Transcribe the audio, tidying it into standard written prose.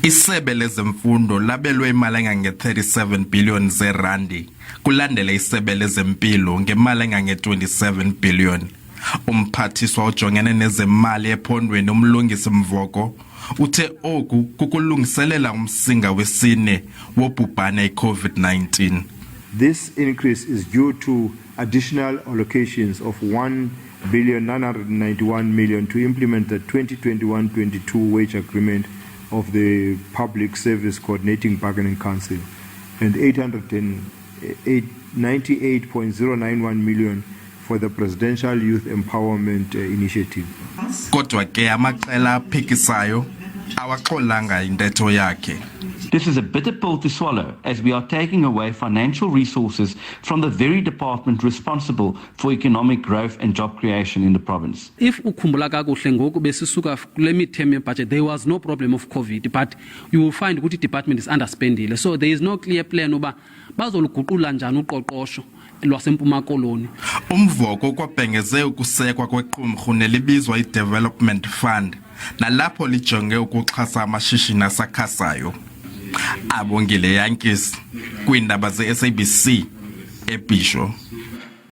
Isebe lezemfundo labelwe imali engange-37 billion zerandi kulandela isebe lezempilo ngemali engange-27 billion. Umphathiswa ojongene nezemali ephondweni uMlungisi Mvoko uthe oku kukulungiselela umsinga wesine wobhubhane i-COVID-19. This increase is due to additional allocations of 1,991 million to implement the 2021-22 wage agreement of the Public Service Coordinating Bargaining Council and 898.091 million for the Presidential Youth Empowerment Initiative. Kodwa ke amaqela aphikisayo awaxolanga intetho yakhe. This is a bitter pill to swallow as we are taking away financial resources from the very department responsible for economic growth and job creation in the province. If ukhumbula kakuhle ngoku besisuka kule mid-term budget, there was no problem of COVID, but you will find ukuthi department is underspendile. So there is no clear plan oba bazoluguqula njani uqoqosho lwaseMpuma Koloni. Umvoko kwabhengeze ukusekwa kwequmrhu nelibizwa i-Development Fund nalapho lijonge ukuxhasa amashishini asakhasayo. Abongile Yankees kwiindaba ze-SABC eBhisho.